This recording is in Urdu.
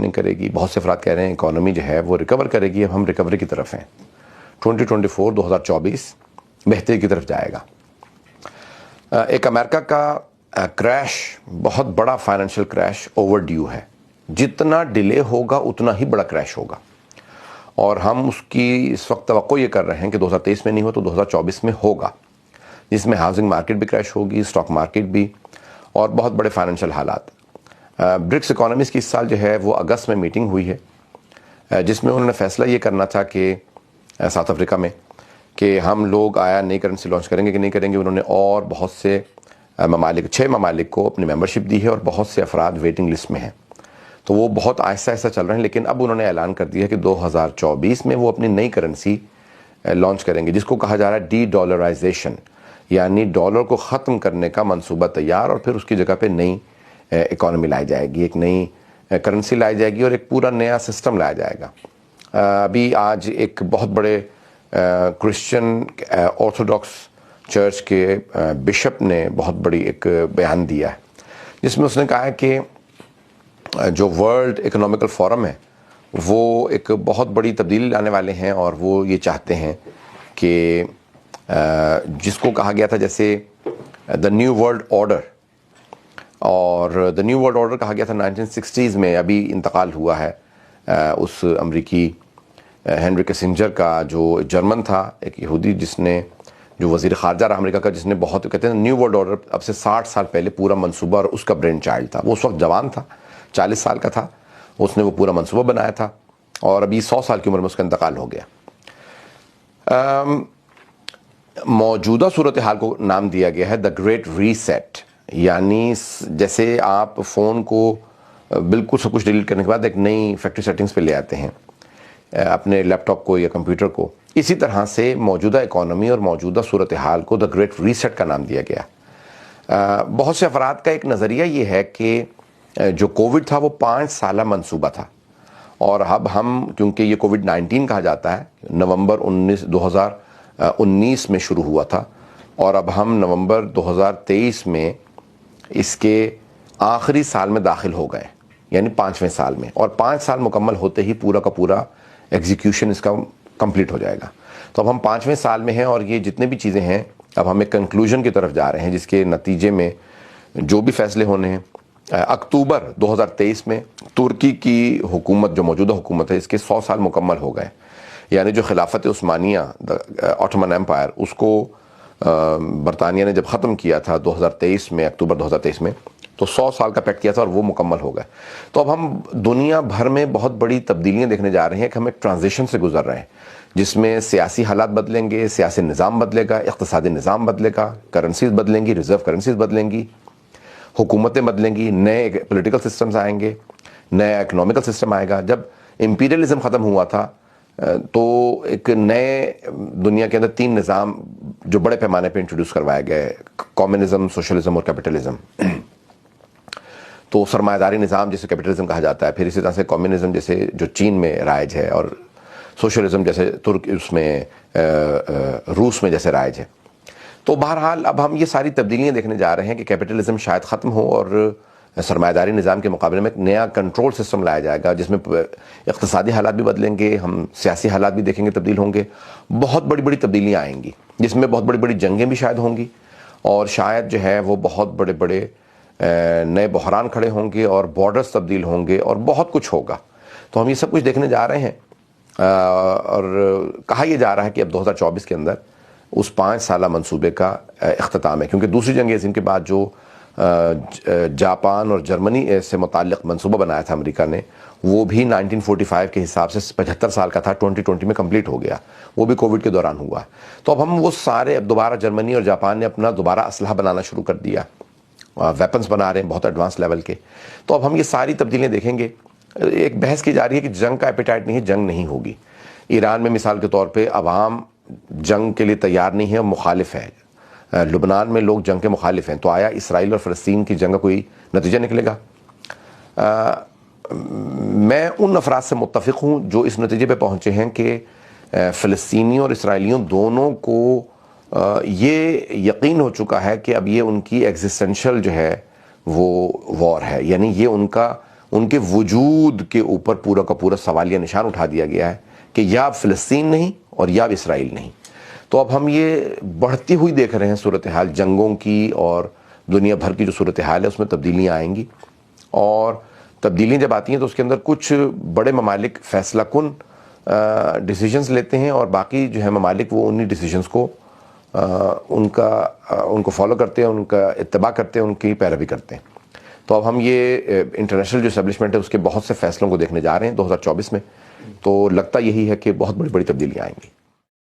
نہیں کرے گی. بہت سے افراد کہہ رہے ہیں اکانومی جو ہے وہ ریکور کرے گی. اب ہم ریکوری کی طرف ہیں. 2024 بہتری کی طرف جائے گا. ایک امریکہ کا کریش، بہت بڑا فائنینشیل کریش اوور ڈیو ہے. جتنا ڈیلے ہوگا اتنا ہی بڑا کریش ہوگا، اور ہم اس کی اس وقت توقع یہ کر رہے ہیں کہ 2023 میں نہیں ہو تو 2024 میں ہوگا، جس میں ہاؤسنگ مارکیٹ بھی کریش ہوگی، اسٹاک مارکیٹ بھی، اور بہت بڑے فائنینشیل حالات. برکس اکانومیز کی اس سال جو ہے وہ اگست میں میٹنگ ہوئی ہے، جس میں انہوں نے فیصلہ یہ کرنا تھا کہ ساؤتھ افریقہ میں کہ ہم لوگ آیا نئی کرنسی لانچ کریں گے کہ نہیں کریں گے. انہوں نے اور بہت سے ممالک، 6 ممالک کو اپنی ممبرشپ دی ہے، اور بہت سے افراد ویٹنگ لسٹ میں ہیں. تو وہ بہت آہستہ آہستہ چل رہے ہیں، لیکن اب انہوں نے اعلان کر دیا ہے کہ 2024 میں وہ اپنی نئی کرنسی لانچ کریں گے، جس کو کہا جا رہا ہے ڈی ڈالرائزیشن، یعنی ڈالر کو ختم کرنے کا منصوبہ تیار، اور پھر اس کی جگہ پہ نئی اکانومی لائی جائے گی، ایک نئی کرنسی لائی جائے گی، اور ایک پورا نیا سسٹم لایا جائے گا. ابھی آج ایک بہت بڑے کرسچن آرتھوڈاکس چرچ کے بشپ نے بہت بڑی ایک بیان دیا ہے، جس میں اس نے کہا ہے کہ جو ورلڈ اکنامیکل فورم ہے وہ ایک بہت بڑی تبدیلی لانے والے ہیں، اور وہ یہ چاہتے ہیں کہ جس کو کہا گیا تھا جیسے دا نیو ورلڈ آرڈر، اور دا نیو ورلڈ آرڈر کہا گیا تھا 1960s میں. ابھی انتقال ہوا ہے اس امریکی ہینری کسنجر کا، جو جرمن تھا، ایک یہودی، جس نے، جو وزیر خارجہ رہا امریکہ کا، جس نے بہت، کہتے ہیں نیو ورلڈ آرڈر اب سے 60 سال پہلے پورا منصوبہ، اور اس کا برین چائلڈ تھا. وہ اس وقت جوان تھا، 40 سال کا تھا، اس نے وہ پورا منصوبہ بنایا تھا، اور ابھی 100 سال کی عمر میں اس کا انتقال ہو گیا. موجودہ صورتحال کو نام دیا گیا ہے دا گریٹ ریسیٹ، یعنی جیسے آپ فون کو بالکل سب کچھ ڈیلیٹ کرنے کے بعد ایک نئی فیکٹری سیٹنگز پہ لے آتے ہیں اپنے لیپ ٹاپ کو یا کمپیوٹر کو، اسی طرح سے موجودہ اکانومی اور موجودہ صورتحال کو دا گریٹ ریسیٹ کا نام دیا گیا. بہت سے افراد کا ایک نظریہ یہ ہے کہ جو کووڈ تھا وہ 5 سالہ منصوبہ تھا، اور اب ہم، کیونکہ یہ کووڈ 19 کہا جاتا ہے، نومبر 2019 میں شروع ہوا تھا، اور اب ہم نومبر 2023 میں اس کے آخری سال میں داخل ہو گئے، یعنی 5ویں سال میں، اور 5 سال مکمل ہوتے ہی پورا کا پورا ایگزیکیوشن اس کا کمپلیٹ ہو جائے گا. تو اب ہم 5ویں سال میں ہیں، اور یہ جتنے بھی چیزیں ہیں اب ہم ایک کنکلوژن کی طرف جا رہے ہیں، جس کے نتیجے میں جو بھی فیصلے ہونے ہیں. اکتوبر 2023 میں ترکی کی حکومت، جو موجودہ حکومت ہے، اس کے 100 سال مکمل ہو گئے، یعنی جو خلافت عثمانیہ، آٹومن ایمپائر، اس کو برطانیہ نے جب ختم کیا تھا 2023 میں، اکتوبر 2023 میں، تو 100 سال کا پیکٹ کیا تھا، اور وہ مکمل ہو گئے. تو اب ہم دنیا بھر میں بہت بڑی تبدیلیاں دیکھنے جا رہے ہیں کہ ہم ایک ٹرانزیشن سے گزر رہے ہیں، جس میں سیاسی حالات بدلیں گے، سیاسی نظام بدلے گا، اقتصادی نظام بدلے گا، کرنسیز بدلیں گی، ریزرو کرنسیز بدلیں گی، حکومتیں بدلیں گی، نئے پولیٹیکل سسٹمز آئیں گے، نیا اکنامیکل سسٹم آئے گا. جب امپیریلزم ختم ہوا تھا تو ایک نئے دنیا کے اندر 3 نظام جو بڑے پیمانے پہ انٹروڈیوس کروائے گئے، کمیونزم، سوشلزم اور کیپٹلزم. تو سرمایہ داری نظام جسے کیپٹلزم کہا جاتا ہے، پھر اسی طرح سے کمیونزم جیسے جو چین میں رائج ہے، اور سوشلزم جیسے اس میں روس میں جیسے رائج ہے. تو بہرحال اب ہم یہ ساری تبدیلیاں دیکھنے جا رہے ہیں کہ کیپٹلزم شاید ختم ہو، اور سرمایہ داری نظام کے مقابلے میں ایک نیا کنٹرول سسٹم لایا جائے گا، جس میں اقتصادی حالات بھی بدلیں گے، ہم سیاسی حالات بھی دیکھیں گے تبدیل ہوں گے، بہت بڑی بڑی تبدیلیاں آئیں گی، جس میں بہت بڑی بڑی جنگیں بھی شاید ہوں گی، اور شاید جو ہے وہ بہت بڑے بڑے نئے بحران کھڑے ہوں گے، اور بارڈرز تبدیل ہوں گے، اور بہت کچھ ہوگا. تو ہم یہ سب کچھ دیکھنے جا رہے ہیں، اور کہا یہ جا رہا ہے کہ اب 2024 کے اندر اس 5 سالہ منصوبے کا اختتام ہے، کیونکہ دوسری جنگ عظیم کے بعد جو جاپان اور جرمنی سے متعلق منصوبہ بنایا تھا امریکہ نے، وہ بھی 1945 کے حساب سے 75 سال کا تھا، 2020 میں کمپلیٹ ہو گیا، وہ بھی کووڈ کے دوران ہوا. تو اب ہم وہ سارے، اب دوبارہ جرمنی اور جاپان نے اپنا دوبارہ اسلحہ بنانا شروع کر دیا، ویپنز بنا رہے ہیں بہت ایڈوانس لیول کے. تو اب ہم یہ ساری تبدیلیاں دیکھیں گے. ایک بحث کی جا رہی ہے کہ جنگ کا ایپیٹائٹ نہیں ہے، جنگ نہیں ہوگی. ایران میں مثال کے طور پہ عوام جنگ کے لیے تیار نہیں ہے، مخالف ہے. لبنان میں لوگ جنگ کے مخالف ہیں. تو آیا اسرائیل اور فلسطین کی جنگ کا کوئی نتیجہ نکلے گا؟ میں ان افراد سے متفق ہوں جو اس نتیجے پہ پہنچے ہیں کہ فلسطینیوں اور اسرائیلیوں دونوں کو یہ یقین ہو چکا ہے کہ اب یہ ان کی ایگزسٹینشل جو ہے وہ وار ہے، یعنی یہ ان کا ان کے وجود کے اوپر پورا کا پورا سوالیہ نشان اٹھا دیا گیا ہے کہ یا اب فلسطین نہیں اور یا اب اسرائیل نہیں. تو اب ہم یہ بڑھتی ہوئی دیکھ رہے ہیں صورتحال جنگوں کی، اور دنیا بھر کی جو صورتحال ہے اس میں تبدیلیاں آئیں گی، اور تبدیلیاں جب آتی ہیں تو اس کے اندر کچھ بڑے ممالک فیصلہ کن ڈیسیجنز لیتے ہیں، اور باقی جو ہے ممالک وہ انہی ڈیسیجنز کو ان کو فالو کرتے ہیں، ان کا اتباع کرتے ہیں، ان کی پیروی کرتے ہیں. تو اب ہم یہ انٹرنیشنل جو اسٹیبلشمنٹ ہے اس کے بہت سے فیصلوں کو دیکھنے جا رہے ہیں 2024 میں. تو لگتا یہی ہے کہ بہت بڑی بڑی تبدیلیاں آئیں گی.